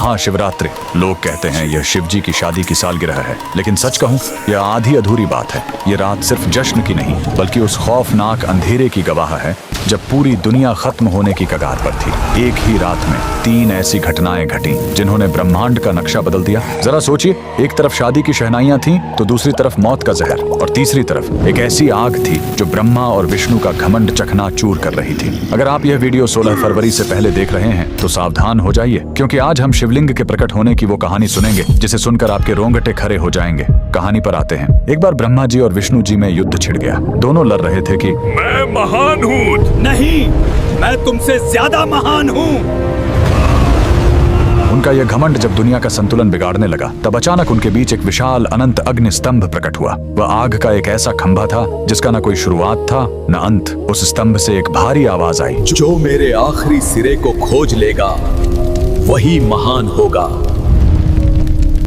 महाशिवरात्रि। लोग कहते हैं यह शिव जी की शादी की सालगिरह है, लेकिन सच कहूं यह आधी अधूरी बात है। ये रात सिर्फ जश्न की नहीं बल्कि उस खौफनाक अंधेरे की गवाह है जब पूरी दुनिया खत्म होने की कगार पर थी। एक ही रात में 3 ऐसी घटनाएं घटी जिन्होंने ब्रह्मांड का नक्शा बदल दिया। जरा सोचिए, एक तरफ शादी की शहनाइयां थीं तो दूसरी तरफ मौत का जहर, और तीसरी तरफ एक ऐसी आग थी जो ब्रह्मा और विष्णु का घमंड चकनाचूर कर रही थी। अगर आप यह वीडियो 16 फरवरी से पहले देख रहे हैं तो सावधान हो जाइए, क्योंकि आज हम शिवलिंग के प्रकट होने की वो कहानी सुनेंगे जिसे सुनकर आपके रोंगटे खड़े हो जाएंगे। कहानी पर आते हैं। एक बार ब्रह्मा जी और विष्णु जी में युद्ध छिड़ गया। दोनों लड़ रहे थे कि मैं महान हूँ। नहीं, मैं तुमसे ज्यादा महान हूँ। उनका यह घमंड जब दुनिया का संतुलन बिगाड़ने लगा, तब अचानक उनके बीच एक विशाल अनंत अग्नि स्तंभ प्रकट हुआ। वह आग का एक ऐसा खंभा था जिसका न कोई शुरुआत था न अंत। उस स्तंभ से एक भारी आवाज आई, जो मेरे आखिरी सिरे को खोज लेगा वही महान होगा।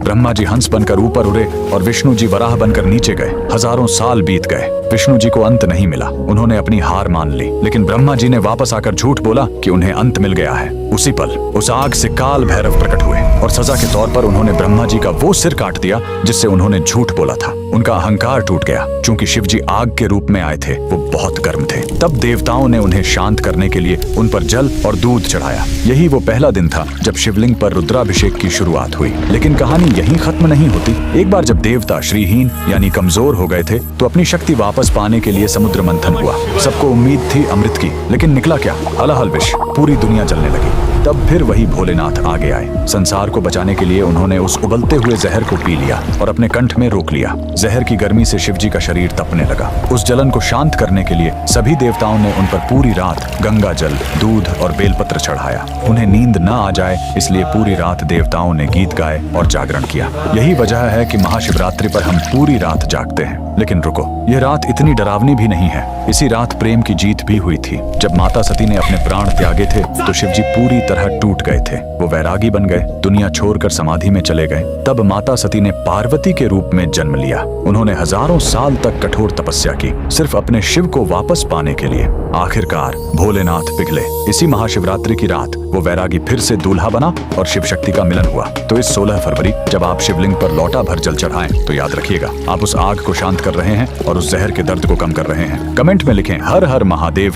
ब्रह्मा जी हंस बनकर ऊपर उड़े और विष्णु जी वराह बनकर नीचे गए। हजारों साल बीत गए, विष्णु जी को अंत नहीं मिला। उन्होंने अपनी हार मान ली, लेकिन ब्रह्मा जी ने वापस आकर झूठ बोला कि उन्हें अंत मिल गया है। उसी पल उस आग से काल भैरव प्रकट हुए और सजा के तौर पर उन्होंने ब्रह्मा जी का वो सिर काट दिया जिससे उन्होंने झूठ बोला था। उनका अहंकार टूट गया। चूंकि शिव जी आग के रूप में आए थे, वो बहुत गर्म थे। तब देवताओं ने उन्हें शांत करने के लिए उन पर जल और दूध चढ़ाया। यही वो पहला दिन था जब शिवलिंग पर रुद्राभिषेक की शुरुआत हुई। लेकिन कहानी यहीं खत्म नहीं होती। एक बार जब देवता श्रीहीन यानी कमजोर हो गए थे तो अपनी शक्ति वापस पाने के लिए समुद्र मंथन हुआ। सबको उम्मीद थी अमृत की, लेकिन निकला क्या? हलाहल विष। पूरी दुनिया जलने लगी। तब फिर वही भोलेनाथ आगे आए। संसार को बचाने के लिए उन्होंने उस उबलते हुए जहर को पी लिया और अपने कंठ में रोक लिया। जहर की गर्मी से शिव जी का शरीर तपने लगा। उस जलन को शांत करने के लिए सभी देवताओं ने उन पर पूरी रात गंगा जल, दूध और बेलपत्र चढ़ाया। उन्हें नींद न आ जाए इसलिए पूरी रात देवताओं ने गीत गाए और जागरण किया। यही वजह है कि महाशिवरात्रि पर हम पूरी रात जागते हैं। लेकिन रुको, यह रात इतनी डरावनी भी नहीं है। इसी रात प्रेम की जीत भी हुई थी। जब माता सती ने अपने प्राण त्यागे थे तो शिव जी पूरी तरह टूट गए थे। वो वैरागी बन गए, दुनिया छोड़कर समाधि में चले गए। तब माता सती ने पार्वती के रूप में जन्म लिया। उन्होंने हजारों साल तक कठोर तपस्या की, सिर्फ अपने शिव को वापस पाने के लिए। आखिरकार भोलेनाथ पिघले। इसी महाशिवरात्रि की रात वो वैरागी फिर से दूल्हा बना और शिव शक्ति का मिलन हुआ। तो इस 16 फरवरी जब आप शिवलिंग पर लौटा भर जल चढ़ाएं तो याद रखिएगा, आप उस आग को शांत कर रहे हैं और उस जहर के दर्द को कम कर रहे हैं। कमेंट में लिखें हर हर महादेव।